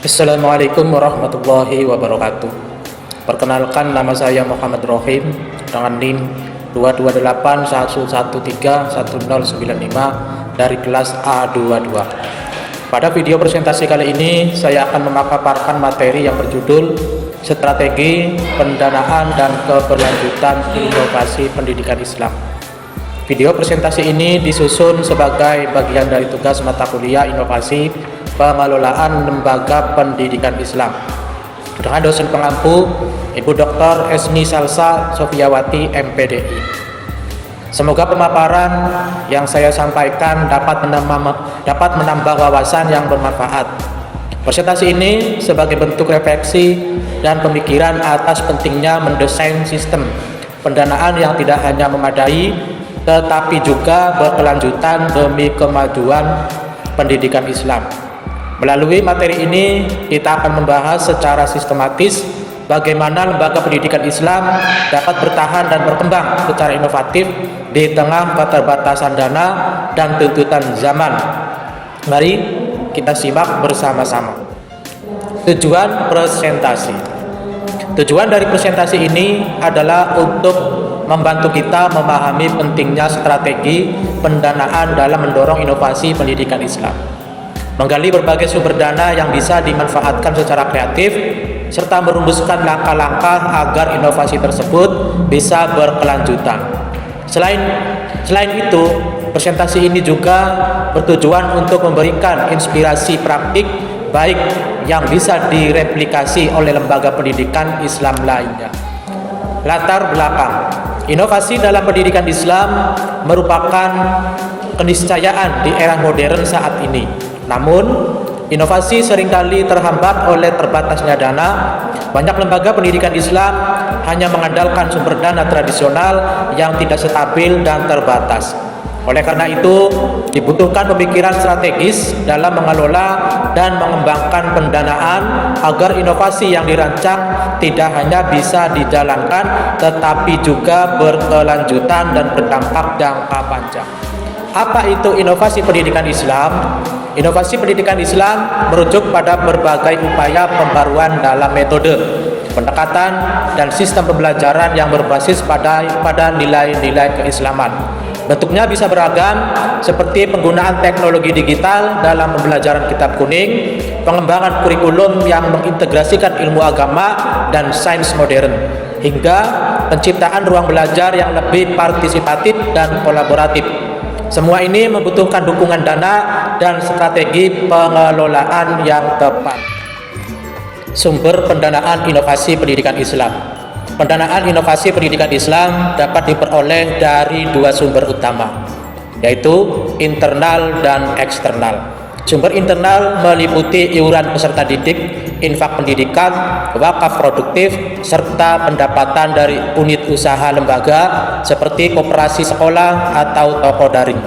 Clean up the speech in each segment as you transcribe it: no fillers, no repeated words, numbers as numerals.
Assalamualaikum warahmatullahi wabarakatuh. Perkenalkan, nama saya Muhammad Rohim dengan NIM 22811310995 dari kelas A22. Pada video presentasi kali ini saya akan memaparkan materi yang berjudul Strategi Pendanaan dan Keberlanjutan Inovasi Pendidikan Islam. Video presentasi ini disusun sebagai bagian dari tugas mata kuliah Inovasi Pengelolaan Lembaga Pendidikan Islam dengan dosen pengampu Ibu Dr. Esmi Salsa Sofiawati MPDI. Semoga pemaparan yang saya sampaikan dapat menambah wawasan yang bermanfaat. Presentasi ini sebagai bentuk refleksi dan pemikiran atas pentingnya mendesain sistem pendanaan yang tidak hanya memadai tetapi juga berkelanjutan demi kemajuan pendidikan Islam. Melalui materi ini, kita akan membahas secara sistematis bagaimana lembaga pendidikan Islam dapat bertahan dan berkembang secara inovatif di tengah keterbatasan dana dan tuntutan zaman. Mari kita simak bersama-sama. Tujuan presentasi. Tujuan dari presentasi ini adalah untuk membantu kita memahami pentingnya strategi pendanaan dalam mendorong inovasi pendidikan Islam, menggali berbagai sumber dana yang bisa dimanfaatkan secara kreatif, serta merumuskan langkah-langkah agar inovasi tersebut bisa berkelanjutan. Selain itu, presentasi ini juga bertujuan untuk memberikan inspirasi praktik baik yang bisa direplikasi oleh lembaga pendidikan Islam lainnya. Latar belakang. Inovasi dalam pendidikan Islam merupakan keniscayaan di era modern saat ini. Namun, inovasi seringkali terhambat oleh terbatasnya dana. Banyak lembaga pendidikan Islam hanya mengandalkan sumber dana tradisional yang tidak stabil dan terbatas. Oleh karena itu, dibutuhkan pemikiran strategis dalam mengelola dan mengembangkan pendanaan agar inovasi yang dirancang tidak hanya bisa dijalankan tetapi juga berkelanjutan dan berdampak jangka panjang. Apa itu inovasi pendidikan Islam? Inovasi pendidikan Islam merujuk pada berbagai upaya pembaruan dalam metode, pendekatan, dan sistem pembelajaran yang berbasis pada nilai-nilai keislaman. Bentuknya bisa beragam, seperti penggunaan teknologi digital dalam pembelajaran kitab kuning, pengembangan kurikulum yang mengintegrasikan ilmu agama dan sains modern, hingga penciptaan ruang belajar yang lebih partisipatif dan kolaboratif. Semua ini membutuhkan dukungan dana dan strategi pengelolaan yang tepat. Sumber pendanaan inovasi pendidikan Islam. Pendanaan inovasi pendidikan Islam dapat diperoleh dari dua sumber utama, yaitu internal dan eksternal. Sumber internal meliputi iuran peserta didik, infak pendidikan, wakaf produktif, serta pendapatan dari unit usaha lembaga seperti koperasi sekolah atau toko daring.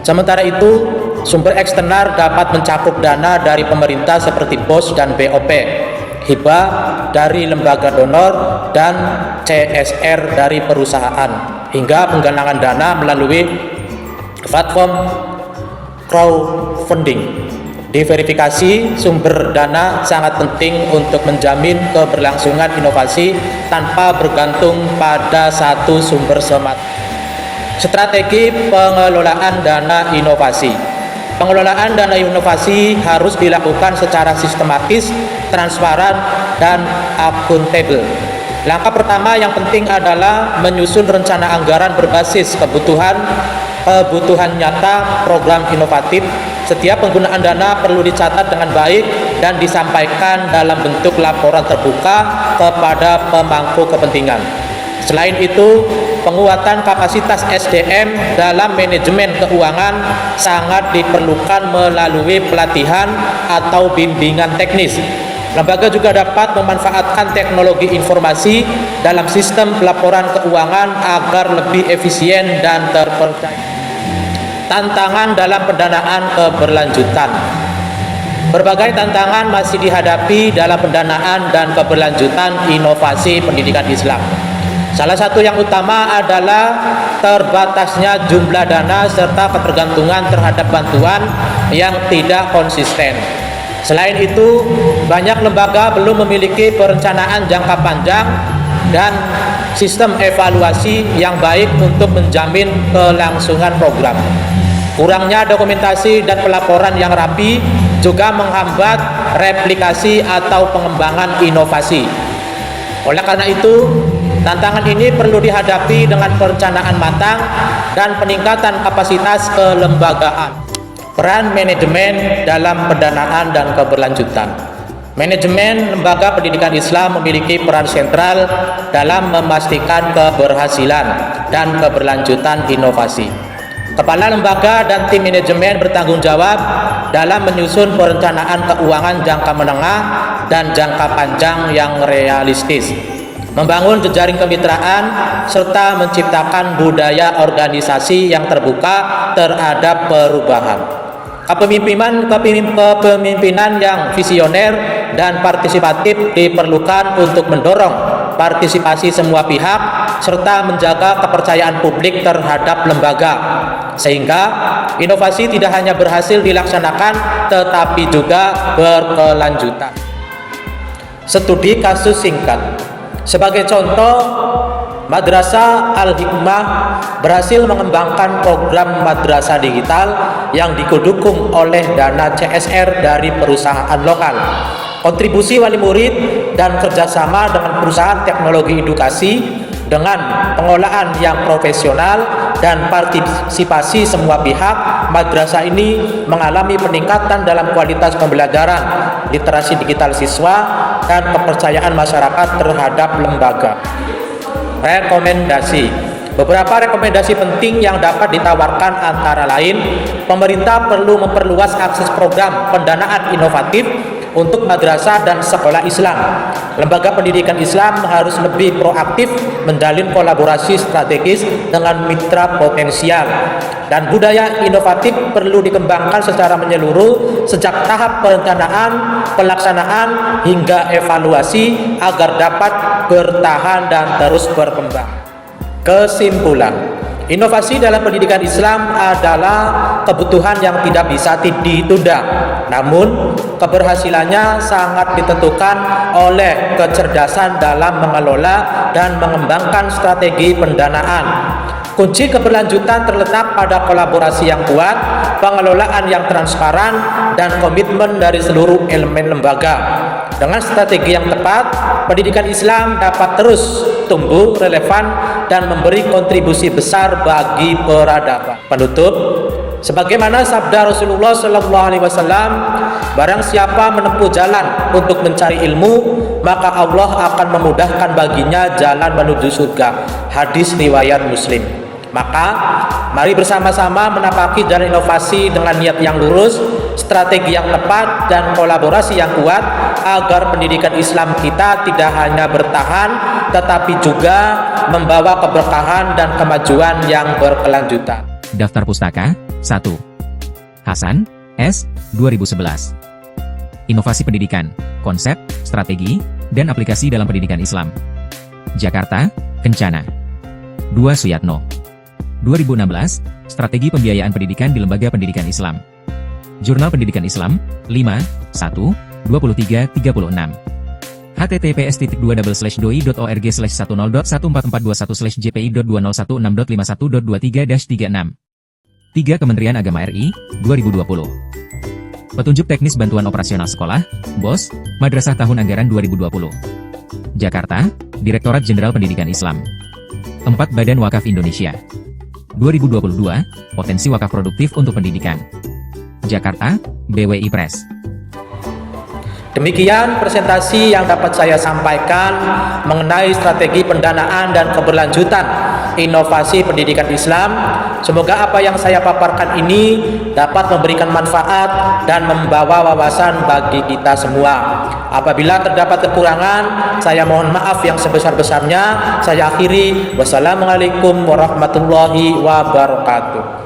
Sementara itu, sumber eksternal dapat mencakup dana dari pemerintah seperti BOS dan BOP, hibah dari lembaga donor, dan CSR dari perusahaan, hingga penggalangan dana melalui platform crowdfunding. Diverifikasi sumber dana sangat penting untuk menjamin keberlangsungan inovasi tanpa bergantung pada satu sumber semata. Strategi pengelolaan dana inovasi. Pengelolaan dana inovasi harus dilakukan secara sistematis, transparan, dan akuntabel. Langkah pertama yang penting adalah menyusun rencana anggaran berbasis kebutuhan nyata program inovatif. Setiap penggunaan dana perlu dicatat dengan baik dan disampaikan dalam bentuk laporan terbuka kepada pemangku kepentingan. Selain itu, penguatan kapasitas SDM dalam manajemen keuangan sangat diperlukan melalui pelatihan atau bimbingan teknis. Lembaga juga dapat memanfaatkan teknologi informasi dalam sistem pelaporan keuangan agar lebih efisien dan terpercaya. Tantangan dalam pendanaan keberlanjutan. Berbagai tantangan masih dihadapi dalam pendanaan dan keberlanjutan inovasi pendidikan Islam. Salah satu yang utama adalah terbatasnya jumlah dana serta ketergantungan terhadap bantuan yang tidak konsisten. Selain itu, banyak lembaga belum memiliki perencanaan jangka panjang dan sistem evaluasi yang baik untuk menjamin kelangsungan program. Kurangnya dokumentasi dan pelaporan yang rapi juga menghambat replikasi atau pengembangan inovasi. Oleh karena itu, tantangan ini perlu dihadapi dengan perencanaan matang dan peningkatan kapasitas kelembagaan. Peran manajemen dalam pendanaan dan keberlanjutan. Manajemen lembaga pendidikan Islam memiliki peran sentral dalam memastikan keberhasilan dan keberlanjutan inovasi. Kepala lembaga dan tim manajemen bertanggung jawab dalam menyusun perencanaan keuangan jangka menengah dan jangka panjang yang realistis, membangun jejaring kemitraan, serta menciptakan budaya organisasi yang terbuka terhadap perubahan. Kepemimpinan yang visioner dan partisipatif diperlukan untuk mendorong partisipasi semua pihak serta menjaga kepercayaan publik terhadap lembaga, sehingga inovasi tidak hanya berhasil dilaksanakan tetapi juga berkelanjutan. Studi kasus singkat. Sebagai contoh, Madrasah Al-Hikmah berhasil mengembangkan program madrasah digital yang didukung oleh dana CSR dari perusahaan lokal, kontribusi wali murid, dan kerjasama dengan perusahaan teknologi edukasi. Dengan pengelolaan yang profesional dan partisipasi semua pihak, madrasah ini mengalami peningkatan dalam kualitas pembelajaran, literasi digital siswa, dan kepercayaan masyarakat terhadap lembaga. Rekomendasi. Beberapa rekomendasi penting yang dapat ditawarkan antara lain, pemerintah perlu memperluas akses program pendanaan inovatif untuk madrasah dan sekolah Islam. Lembaga pendidikan Islam harus lebih proaktif menjalin kolaborasi strategis dengan mitra potensial, dan budaya inovatif perlu dikembangkan secara menyeluruh sejak tahap perencanaan, pelaksanaan, hingga evaluasi agar dapat bertahan dan terus berkembang. Kesimpulan, inovasi dalam pendidikan Islam adalah kebutuhan yang tidak bisa ditunda. Namun, keberhasilannya sangat ditentukan oleh kecerdasan dalam mengelola dan mengembangkan strategi pendanaan. Kunci keberlanjutan terletak pada kolaborasi yang kuat, pengelolaan yang transparan, dan komitmen dari seluruh elemen lembaga. Dengan strategi yang tepat, pendidikan Islam dapat terus tumbuh relevan dan memberi kontribusi besar bagi peradaban. Penutup, sebagaimana sabda Rasulullah SAW, barang siapa menempuh jalan untuk mencari ilmu, maka Allah akan memudahkan baginya jalan menuju surga. Hadis riwayat Muslim. Maka mari bersama-sama menapaki jalan inovasi dengan niat yang lurus, strategi yang tepat, dan kolaborasi yang kuat agar pendidikan Islam kita tidak hanya bertahan tetapi juga membawa keberkahan dan kemajuan yang berkelanjutan. Daftar pustaka 1. Hasan, S. 2011. Inovasi pendidikan, konsep, strategi, dan aplikasi dalam pendidikan Islam. Jakarta, Kencana. 2. Suyatno. 2016, Strategi Pembiayaan Pendidikan di Lembaga Pendidikan Islam. Jurnal Pendidikan Islam, 5, 1, 23-36. https://doi.org/10.14421/jpi.2016.51.23-36. 3. Kementerian Agama RI, 2020. Petunjuk Teknis Bantuan Operasional Sekolah, BOS, Madrasah Tahun Anggaran 2020. Jakarta, Direktorat Jenderal Pendidikan Islam. 4. Badan Wakaf Indonesia. 2022, Potensi Wakaf Produktif untuk Pendidikan. Jakarta, BWI Press. Demikian presentasi yang dapat saya sampaikan mengenai strategi pendanaan dan keberlanjutan inovasi pendidikan Islam. Semoga apa yang saya paparkan ini dapat memberikan manfaat dan membawa wawasan bagi kita semua. Apabila terdapat kekurangan, saya mohon maaf yang sebesar-besarnya. Saya akhiri. Wassalamualaikum warahmatullahi wabarakatuh.